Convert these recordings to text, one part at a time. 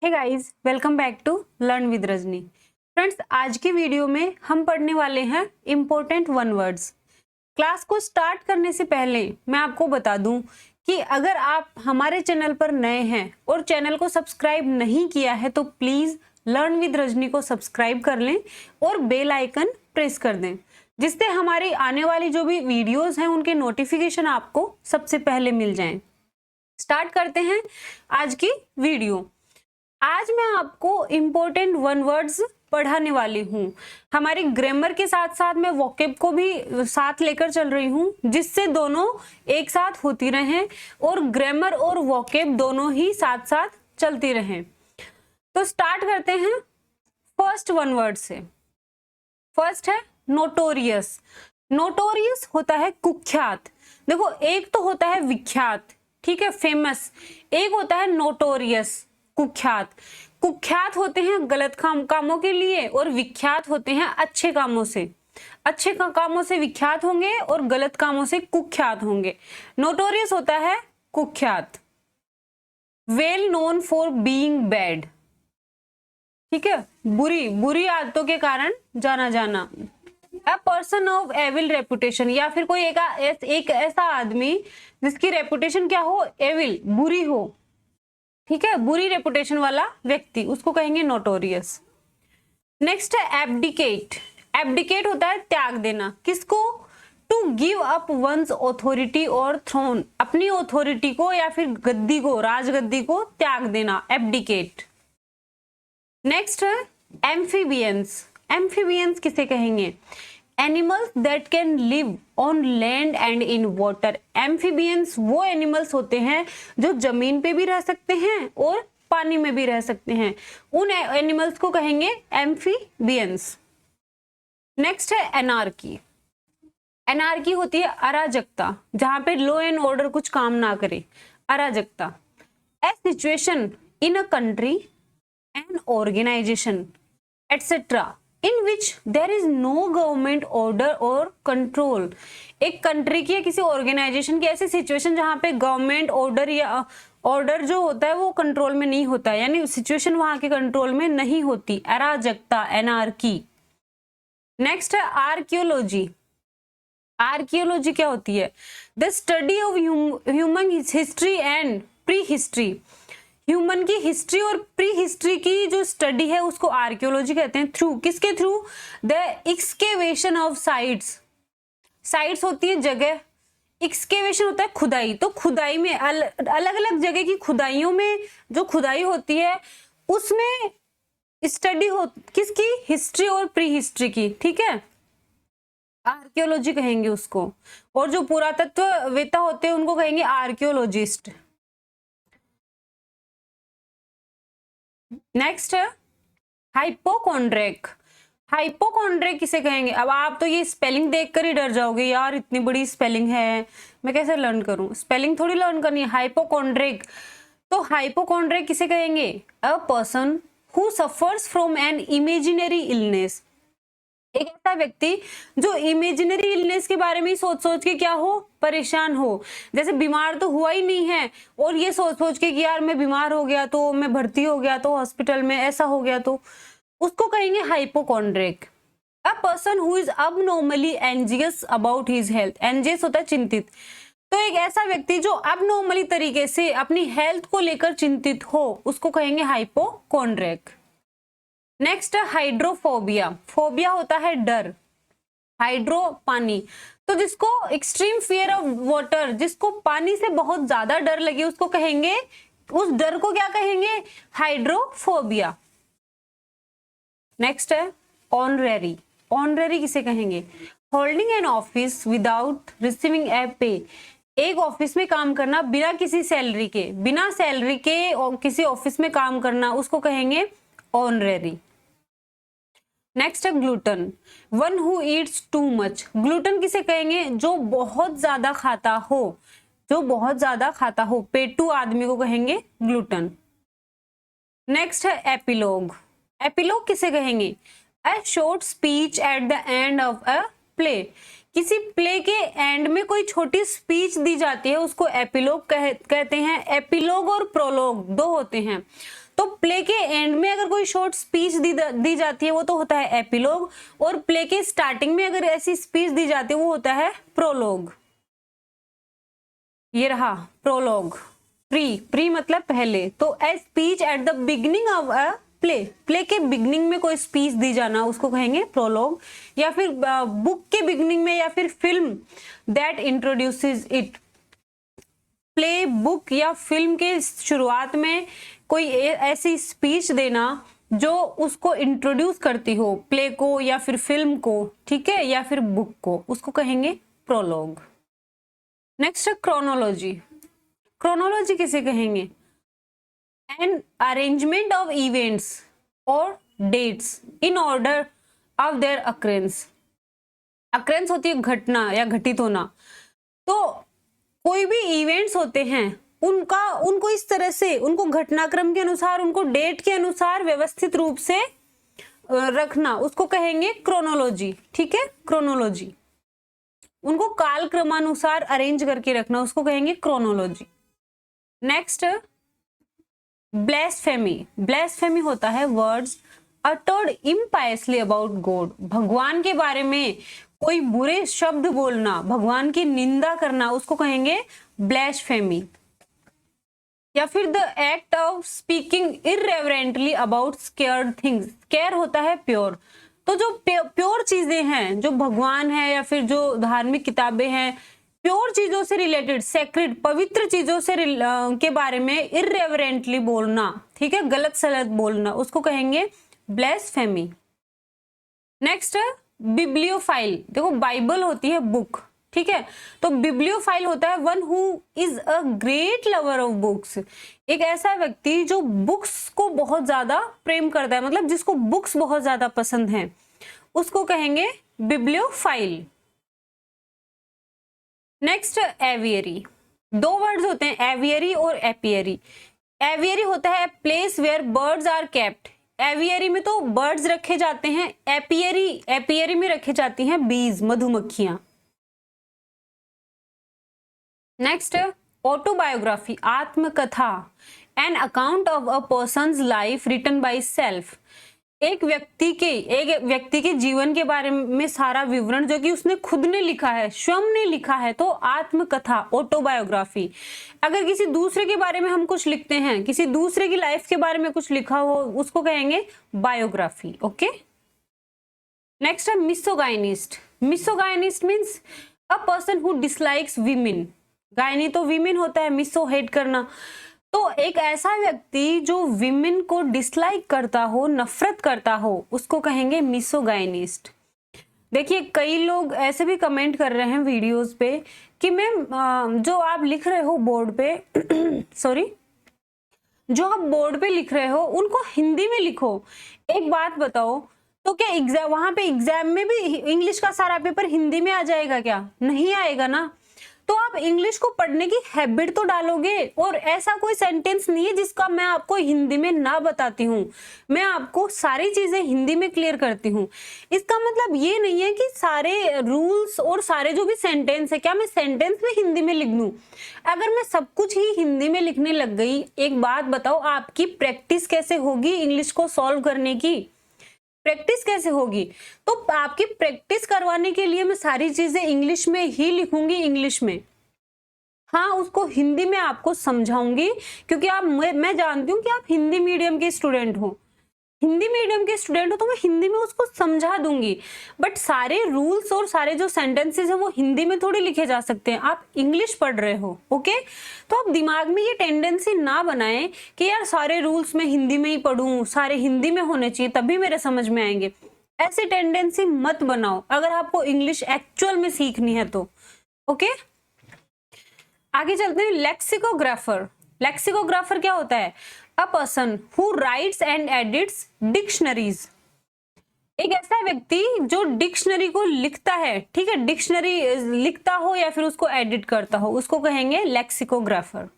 Hey guys, welcome back to learn with Rajni. Friends, आज की video में हम पढ़ने वाले हैं इम्पोर्टेंट वन वर्ड्स। क्लास को स्टार्ट करने से पहले मैं आपको बता दूं कि अगर आप हमारे चैनल पर नए हैं और चैनल को सब्सक्राइब नहीं किया है तो प्लीज लर्न विद रजनी को सब्सक्राइब कर लें और बेल आइकन प्रेस कर दें, जिससे हमारी आने वाली जो भी वीडियोस हैं उनके नोटिफिकेशन आपको सबसे पहले मिल जाएं। स्टार्ट करते हैं आज की वीडियो। आज मैं आपको इम्पोर्टेंट वन वर्ड्स पढ़ाने वाली हूँ। हमारी ग्रामर के साथ साथ मैं वोकेब को भी साथ लेकर चल रही हूँ, जिससे दोनों एक साथ होती रहें और ग्रामर और वोकेब दोनों ही साथ साथ चलती रहें। तो स्टार्ट करते हैं फर्स्ट वन वर्ड से। फर्स्ट है नोटोरियस। नोटोरियस होता है कुख्यात। देखो, एक तो होता है विख्यात, ठीक है, फेमस। एक होता है नोटोरियस, कुख्यात। कुख्यात होते हैं गलत कामों के लिए और विख्यात होते हैं अच्छे कामों से। अच्छे कामों से विख्यात होंगे और गलत कामों से कुख्यात होंगे। नोटोरियस होता है कुख्यात। Well known for being bad, ठीक है, बुरी आदतों के कारण जाना जाना। A person of evil reputation, या फिर कोई एक ऐसा आदमी जिसकी रेपुटेशन क्या हो, एविल, बुरी हो, ठीक है, बुरी रेपुटेशन वाला व्यक्ति, उसको कहेंगे नोटोरियस। नेक्स्ट है एब्डिकेट। एब्डिकेट होता है त्याग देना। किसको? To give up one's authority or throne, अपनी ऑथोरिटी को या फिर गद्दी को, राजगद्दी को त्याग देना, एब्डिकेट। नेक्स्ट है एम्फीबियंस। एम्फीबियंस किसे कहेंगे? Animals that can live on land and in water. Amphibians वो एनिमल्स होते हैं जो जमीन पे भी रह सकते हैं और पानी में भी रह सकते हैं। उन एनिमल्स को कहेंगे एम्फीबियंस। नेक्स्ट है एनार्की। एनार्की होती है अराजकता, जहां पे लॉ एंड ऑर्डर कुछ काम ना करे, अराजकता। A situation in a country an organisation etcetera in which there is no government order or control। एक कंट्री की या किसी ऑर्गेनाइजेशन की ऐसी सिचुएशन जहां पे गवर्नमेंट ऑर्डर या ऑर्डर जो होता है वो कंट्रोल में नहीं होता, यानी सिचुएशन वहां के कंट्रोल में नहीं होती, अराजकता, एनार्की। नेक्स्ट है आर्कियोलॉजी। आर्कियोलॉजी क्या होती है? The study of human history and pre history. Human की हिस्ट्री और प्री हिस्ट्री की जो स्टडी है उसको आर्कियोलॉजी कहते हैं। थ्रू किसके through? The excavation of sites. Sites होती है जगह, एक्सकेवेशन होता है खुदाई। तो खुदाई में अलग अलग जगह की खुदाइयों में जो खुदाई होती है उसमें स्टडी हो किसकी? हिस्ट्री और प्री हिस्ट्री की, ठीक है, आर्कियोलॉजी कहेंगे उसको। और जो पुरातत्ववेत्ता होते हैं उनको कहेंगे आर्कियोलॉजिस्ट। नेक्स्ट है हाइपोकॉन्ड्रिक। हाइपोकॉन्ड्रिक किसे कहेंगे? अब आप तो ये स्पेलिंग देखकर ही डर जाओगे, यार इतनी बड़ी स्पेलिंग है, मैं कैसे लर्न करूं? स्पेलिंग थोड़ी लर्न करनी है। हाइपोकॉन्ड्रिक, तो हाइपोकॉन्ड्रिक किसे कहेंगे? अ person who suffers from an imaginary illness. एक ऐसा व्यक्ति जो इमेजिनरी इलनेस के बारे में ही सोच सोच के क्या हो, परेशान हो। जैसे बीमार तो हुआ ही नहीं है और ये सोच सोच के कि यार मैं बीमार हो गया तो, मैं भर्ती हो गया तो हॉस्पिटल में, ऐसा हो गया तो, उसको कहेंगे hypochondriac. A person who is abnormally anxious about his health. Anxious होता है चिंतित। तो एक ऐसा व्यक्ति जो अबनॉर्मली तरीके से अपनी हेल्थ को लेकर चिंतित हो उसको कहेंगे हाइपोकॉन्ड्रिक। Next hydrophobia. फोबिया होता है डर, हाइड्रो पानी। तो जिसको एक्सट्रीम फियर ऑफ वाटर, जिसको पानी से बहुत ज्यादा डर लगे उसको कहेंगे, उस डर को क्या कहेंगे? हाइड्रोफोबिया। नेक्स्ट है ऑनरेरी। ऑनरेरी किसे कहेंगे? Holding an office without receiving a pay. एक ऑफिस में काम करना बिना किसी सैलरी के, बिना सैलरी के किसी ऑफिस में काम करना, उसको कहेंगे ऑनरेरी। नेक्स्ट है gluten. One who Yeats too much. Gluten किसे कहेंगे? जो बहुत ज्यादा खाता हो, जो बहुत ज्यादा खाता हो, पेटू आदमी को कहेंगे ग्लूटन। नेक्स्ट है एपिलॉग। एपिलॉग किसे कहेंगे? A short speech at the end of a play. किसी प्ले के एंड में कोई छोटी स्पीच दी जाती है उसको एपिलॉग कहते हैं। एपिलॉग और प्रोलॉग दो होते हैं। तो प्ले के एंड में अगर कोई शॉर्ट स्पीच दी जाती है वो तो होता है एपिलॉग, और प्ले के स्टार्टिंग में अगर ऐसी स्पीच दी जाती है वो होता है प्रोलॉग। ये रहा प्रोलॉग। प्री मतलब पहले, तो a speech at the beginning of a play के बिगनिंग में कोई स्पीच दी जाना उसको कहेंगे प्रोलॉग, या फिर बुक के बिगनिंग में, या फिर film that introduces it. Play, book या फिल्म के शुरुआत में कोई ऐसी स्पीच देना जो उसको इंट्रोड्यूस करती हो, प्ले को या फिर फिल्म को, ठीक है, या फिर बुक को, उसको कहेंगे प्रोलॉग। नेक्स्ट है क्रोनोलॉजी। क्रोनोलॉजी किसे कहेंगे? An arrangement of events or dates in order of their occurrence। occurrence होती है घटना या घटित होना। तो कोई भी इवेंट्स होते हैं उनको इस तरह से, उनको घटनाक्रम के अनुसार, उनको डेट के अनुसार व्यवस्थित रूप से रखना, उसको कहेंगे क्रोनोलॉजी। ठीक है, क्रोनोलॉजी। उनको काल क्रमानुसार अरेंज करके रखना, उसको कहेंगे क्रोनोलॉजी। नेक्स्ट ब्लेस्फेमी। ब्लेस्फेमी होता है वर्ड्स अटर्ड इम्पायसली अबाउट गॉड। भगवान के बारे में कोई बुरे शब्द बोलना, भगवान की निंदा करना, उसको कहेंगे ब्लेस्फेमी। या फिर the act of speaking irreverently about scared things. Scare होता है प्योर, तो जो प्योर चीजें हैं, जो भगवान है या फिर जो धार्मिक किताबें हैं, प्योर चीजों से रिलेटेड, सेक्रेड, पवित्र चीजों से के बारे में इररेवरेंटली बोलना, ठीक है, गलत सलत बोलना, उसको कहेंगे ब्लेस्फेमी। नेक्स्ट है बिब्लियोफाइल। देखो बाइबल होती है बुक, ठीक है, तो बिब्लियोफाइल होता है one who is a great lover of books. एक ऐसा व्यक्ति जो बुक्स को बहुत ज्यादा प्रेम करता है, मतलब जिसको बुक्स बहुत ज्यादा पसंद हैं, उसको कहेंगे बिब्लियोफाइल। Next aviary. दो वर्ड्स होते हैं, एवियरी और एपियरी। एवियरी होता है place where birds are kept. Aviary में तो बर्ड्स रखे जाते हैं, एपियरी में रखे जाती हैं बीज, मधुमक्खियां। नेक्स्ट ऑटोबायोग्राफी, आत्मकथा। An account of a person's life written by self. एक व्यक्ति के जीवन के बारे में सारा विवरण जो कि उसने खुद ने लिखा है, स्वयं ने लिखा है, तो आत्मकथा, ऑटोबायोग्राफी। अगर किसी दूसरे के बारे में हम कुछ लिखते हैं, किसी दूसरे की लाइफ के बारे में कुछ लिखा हो, उसको कहेंगे बायोग्राफी। ओके। नेक्स्ट है misogynist. Misogynist means a person who dislikes women. Gynae तो वीमेन होता है, मिसो हेट करना, तो एक ऐसा व्यक्ति जो विमेन को डिसलाइक करता हो, नफरत करता हो, उसको कहेंगे मिसोगाइनिस्ट। देखिए कई लोग ऐसे भी कमेंट कर रहे हैं वीडियोस पे कि मैम जो आप लिख रहे हो बोर्ड पे सॉरी, जो आप बोर्ड पे लिख रहे हो उनको हिंदी में लिखो। एक बात बताओ, तो क्या एग्जाम, वहां पे एग्जाम में भी इंग्लिश का सारा पेपर हिंदी में आ जाएगा क्या? नहीं आएगा ना। तो आप इंग्लिश को पढ़ने की हैबिट तो डालोगे। और ऐसा कोई सेंटेंस नहीं है जिसका मैं आपको हिंदी में ना बताती हूँ, मैं आपको सारी चीजें हिंदी में क्लियर करती हूँ। इसका मतलब ये नहीं है कि सारे रूल्स और सारे जो भी सेंटेंस है, क्या मैं सेंटेंस में हिंदी में लिख दूं? अगर मैं सब कुछ ही हिंदी में लिखने लग गई, एक बात बताओ, आपकी प्रैक्टिस कैसे होगी इंग्लिश को सॉल्व करने की? प्रैक्टिस कैसे होगी? तो आपकी प्रैक्टिस करवाने के लिए मैं सारी चीजें इंग्लिश में ही लिखूंगी, इंग्लिश में। हाँ, उसको हिंदी में आपको समझाऊंगी, क्योंकि मैं जानती हूँ कि आप हिंदी मीडियम के स्टूडेंट हो। हिंदी मीडियम के स्टूडेंट हो तो मैं हिंदी में उसको समझा दूंगी, बट सारे रूल्स और सारे जो सेंटेंसेस हैं वो हिंदी में थोड़ी लिखे जा सकते हैं। आप इंग्लिश पढ़ रहे हो, ओके? तो आप दिमाग में ये टेंडेंसी ना बनाएं कि यार सारे रूल्स मैं हिंदी में ही पढ़ूं, सारे हिंदी में होने चाहिए तभी मेरे समझ में आएंगे। ऐसी टेंडेंसी मत बनाओ अगर आपको इंग्लिश एक्चुअल में सीखनी है तो। ओके, आगे चलते हैं। लेक्सिकोग्राफर। लेक्सिकोग्राफर क्या होता है? A person who rights and edits dictionaries. एक ऐसा व्यक्ति जो डिक्शनरी को लिखता है, ठीक है, डिक्शनरी लिखता हो या फिर उसको एडिट करता हो, उसको कहेंगे लेक्सिकोग्राफर।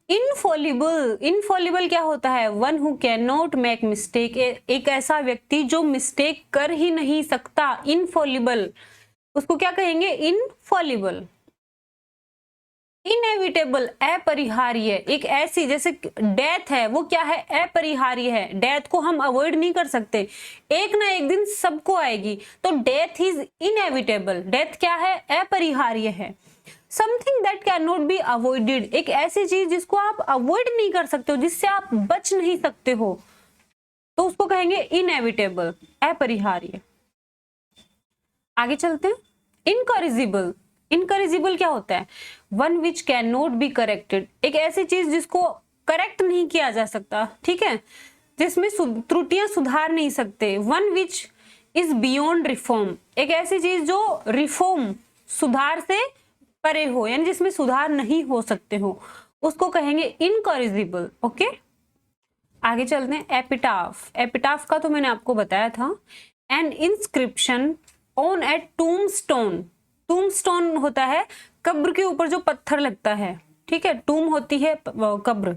इनफॉलिबल। इनफॉलिबल क्या होता है? One who can not make mistake. एक ऐसा व्यक्ति जो मिस्टेक कर ही नहीं सकता, इनफॉलिबल, उसको क्या कहेंगे? इनफॉलिबल। इनएविटेबल अपरिहार्य, एक ऐसी जैसे डेथ है वो क्या है, अपरिहार्य है, डेथ को हम अवॉइड नहीं कर सकते, एक ना एक दिन सबको आएगी, तो डेथ इज इनएविटेबल, डेथ क्या है, अपरिहार्य है। Something that can not be avoided, एक ऐसी चीज जिसको आप अवॉइड नहीं कर सकते हो, जिससे आप बच नहीं सकते हो, तो उसको कहेंगे इनएविटेबल, अपरिहार्य। आगे चलते हैं। इनकरेजिबल, इनकरेजिबल क्या होता है, one which can not be corrected, एक ऐसी चीज जिसको करेक्ट नहीं किया जा सकता, ठीक है, जिसमें त्रुटियां सुधार नहीं सकते। One which is beyond reform, एक ऐसी चीज जो रिफॉर्म सुधार से परे हो, यानी जिसमें सुधार नहीं हो सकते हो, उसको कहेंगे इनकरेजिबल। ओके, आगे चलते हैं। एपिटाफ, एपिटाफ का तो मैंने आपको बताया था, N inscription on A tombstone, tombstone होता है कब्र के ऊपर जो पत्थर लगता है, ठीक है, टूम होती है कब्र।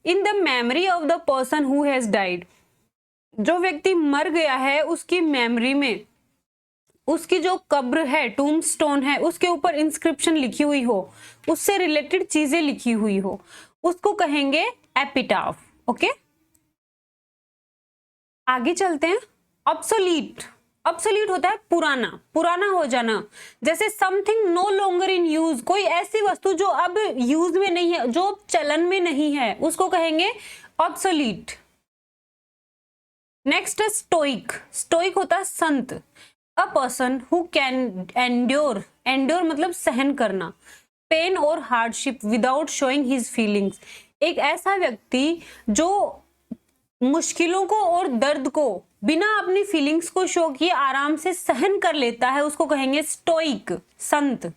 In the memory of the person who has died, जो व्यक्ति मर गया है उसकी मेमोरी में उसकी जो कब्र है, टूमस्टोन है, उसके ऊपर इंस्क्रिप्शन लिखी हुई हो, उससे रिलेटेड चीजें लिखी हुई हो, उसको कहेंगे एपिटाफ। ओके, आगे चलते हैं। ऑब्सोलीट, ऑब्सोलीट होता है पुराना, पुराना हो जाना, जैसे something no longer in use, कोई ऐसी वस्तु जो अब यूज में नहीं है, जो चलन में नहीं है, उसको कहेंगे ऑब्सोलीट। नेक्स्ट है स्टोइक, स्टोइक होता है संत, अ person who can endure, endure मतलब सहन करना, पेन और hardship without showing his feelings, एक ऐसा व्यक्ति जो मुश्किलों को और दर्द को बिना अपनी फीलिंग्स को शो किए आराम से सहन कर लेता है, उसको कहेंगे स्टोइक, संत।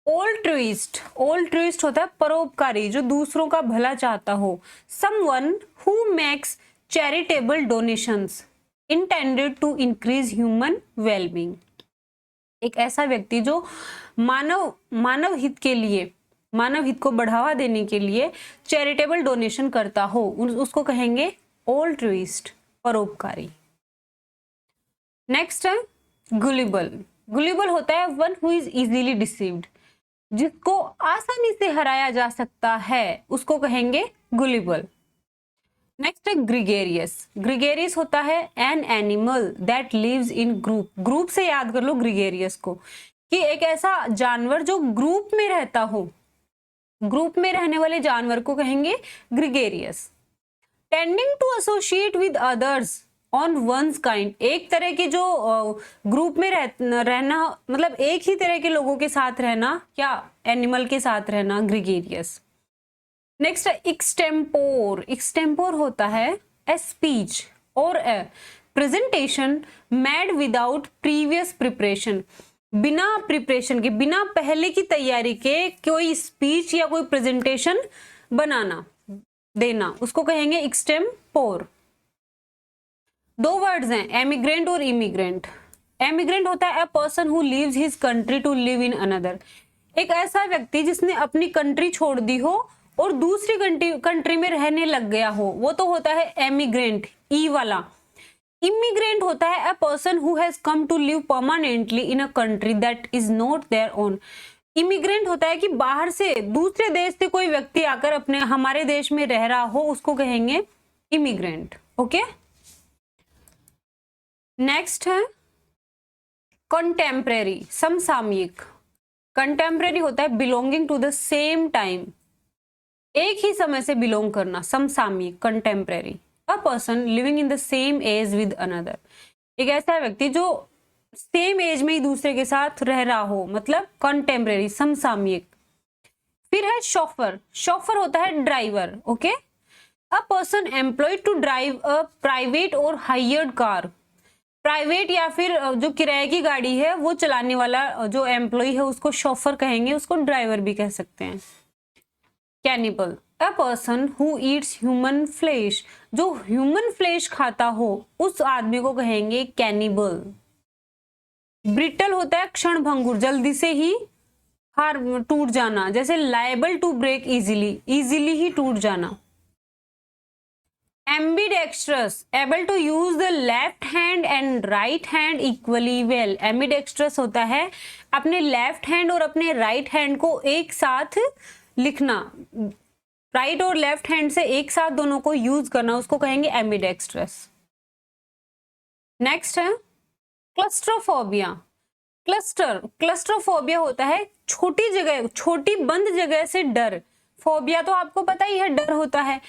ऑल्ट्रुइस्ट, ऑल्ट्रुइस्ट होता है परोपकारी, जो दूसरों का भला चाहता हो। Someone who makes charitable donations intended to increase human wellbeing, एक ऐसा व्यक्ति जो मानव हित के लिए, मानव हित को बढ़ावा देने के लिए चैरिटेबल डोनेशन करता हो, उसको कहेंगे ऑल्ट्रुइस्ट, परोपकारी। नेक्स्ट है गुलिबल, गुलिबल होता है one who is easily deceived, जिसको आसानी से हराया जा सकता है, उसको कहेंगे गुलिबल। नेक्स्ट है ग्रिगेरियस, ग्रिगेरियस होता है an animal that lives in group, group से याद कर लो ग्रिगेरियस को, कि एक ऐसा जानवर जो ग्रुप में रहता हो, ग्रुप में रहने वाले जानवर को कहेंगे gregarious. Tending to associate with others on one's kind, एक तरह के जो ग्रुप में रहना, मतलब एक ही तरह के लोगों के साथ रहना या एनिमल के साथ रहना, ग्रिगेरियस। नेक्स्ट है एक्सटेम्पोर, एक्सटेम्पोर होता है ए स्पीच और ए presentation made without previous preparation, बिना प्रिपरेशन के, बिना पहले की तैयारी के कोई स्पीच या कोई प्रेजेंटेशन बनाना, देना, उसको कहेंगे एक्सटेम्पोर। दो वर्ड्स हैं, एमिग्रेंट और इमिग्रेंट। एमिग्रेंट होता है a person who leaves his country to live in another, एक ऐसा व्यक्ति जिसने अपनी कंट्री छोड़ दी हो और दूसरी कंट्री में रहने लग गया हो, वो तो होता है एमिग्रेंट, ई वाला। इमिग्रेंट होता है a person who has come to live permanently in a country that is not their own. Immigrant होता है कि बाहर से, दूसरे देश से कोई व्यक्ति आकर अपने हमारे देश में रह रहा हो, उसको कहेंगे इमिग्रेंट। ओके, नेक्स्ट है कंटेम्परेरी, समसामयिक। कंटेम्परेरी होता है belonging to the same time, एक ही समय से बिलोंग करना, समसामयिक, contemporary. A person living in the same age with another, एक ऐसा व्यक्ति जो सेम एज में ही दूसरे के साथ रह रहा हो, मतलब कंटेम्परेरी, समसामयिक। फिर है शॉफर, शॉफर होता है driver. Okay, a person employed to drive a private or hired car, private या फिर जो किराए की गाड़ी है वो चलाने वाला जो एम्प्लॉय है उसको शॉफर कहेंगे, उसको ड्राइवर भी कह सकते हैं। Cannibal, a person who eats human flesh, जो ह्यूमन फ्लेश खाता हो उस आदमी को कहेंगे कैनिबल। ब्रिटल होता है क्षण भंगुर, जल्दी से ही हार टूट जाना, जैसे liable to break easily, easily ही टूट जाना। Ambidextrous, able to use the left hand and right hand equally well. Ambidextrous होता है अपने लेफ्ट हैंड और अपने राइट हैंड को एक साथ लिखना, राइट और लेफ्ट हैंड से एक साथ दोनों को यूज करना, उसको कहेंगे एम्बीडेक्स्ट्रस। नेक्स्ट है क्लस्ट्रोफोबिया। क्लस्ट्रोफोबिया होता है छोटी जगह, छोटी बंद जगह से डर। फोबिया तो आपको पता ही है, डर होता है।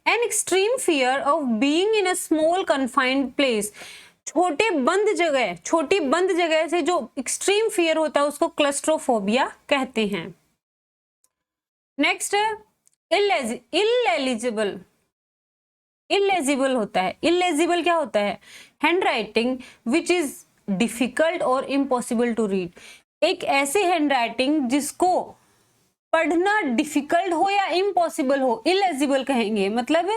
An extreme fear of being in a small confined place. छोटी बंद जगह से जो एक्सट्रीम फियर होता है उसको क्लस्ट्रोफोबिया कहते हैं। नेक्स्ट है इलेजिबल। इलेजिबल होता है, इलेजिबल क्या होता है? Hand writing which is difficult और इम्पॉसिबल टू रीड। एक ऐसी हैंड राइटिंग जिसको पढ़ना डिफिकल्ट हो या इम्पॉसिबल हो, इलेजिबल कहेंगे। मतलब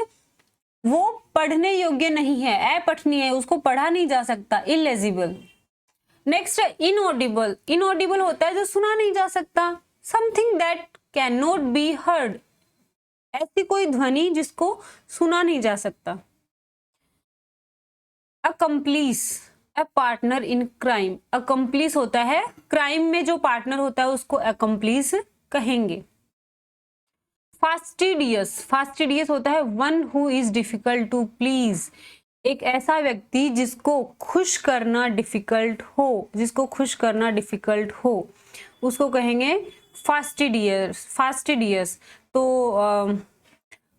वो पढ़ने योग्य नहीं है, अपठनीय है, उसको पढ़ा नहीं जा सकता, इलेजिबल। नेक्स्ट है इनऑडिबल। इनऑडिबल होता है जो सुना नहीं जा सकता। Something that can not be heard, ऐसी कोई ध्वनि जिसको सुना नहीं जा सकता। अकम्प्लीस, अ पार्टनर इन क्राइम। अकम्प्लीस होता है क्राइम में जो पार्टनर होता है उसको अकम्प्लीस कहेंगे। फास्टिडियस, फास्टिडियस होता है one who is difficult to please. एक ऐसा व्यक्ति जिसको खुश करना डिफिकल्ट हो, जिसको खुश करना डिफिकल्ट हो, उसको कहेंगे फास्टिडियस। फास्टिडियस तो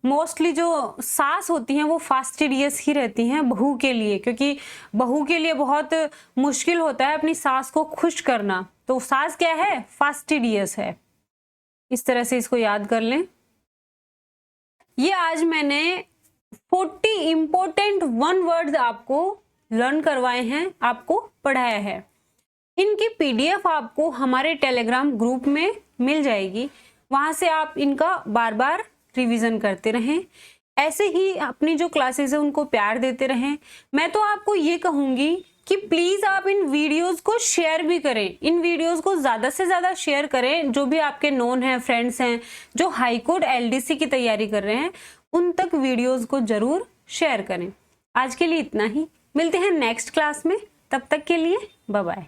मोस्टली जो सास होती हैं वो फास्टिडियस ही रहती हैं बहू के लिए, क्योंकि बहू के लिए बहुत मुश्किल होता है अपनी सास को खुश करना, तो सास क्या है? फास्टिडियस है। इस तरह से इसको याद कर लें। ये आज मैंने 40 इंपॉर्टेंट वन वर्ड्स आपको लर्न करवाए हैं, आपको पढ़ाया है। इनकी पीडीएफ आपको हमारे टेलीग्राम ग्रुप में मिल जाएगी, वहां से आप इनका बार बार रिवीजन करते रहें। ऐसे ही अपनी जो क्लासेस है उनको प्यार देते रहें। मैं तो आपको ये कहूंगी कि प्लीज आप इन वीडियोस को शेयर भी करें, इन वीडियोस को ज्यादा से ज्यादा शेयर करें। जो भी आपके नोन हैं, फ्रेंड्स हैं, जो हाई कोर्ट एलडीसी की तैयारी कर रहे हैं, उन तक वीडियोस को जरूर शेयर करें। आज के लिए इतना ही, मिलते हैं नेक्स्ट क्लास में, तब तक के लिए बाय बाय।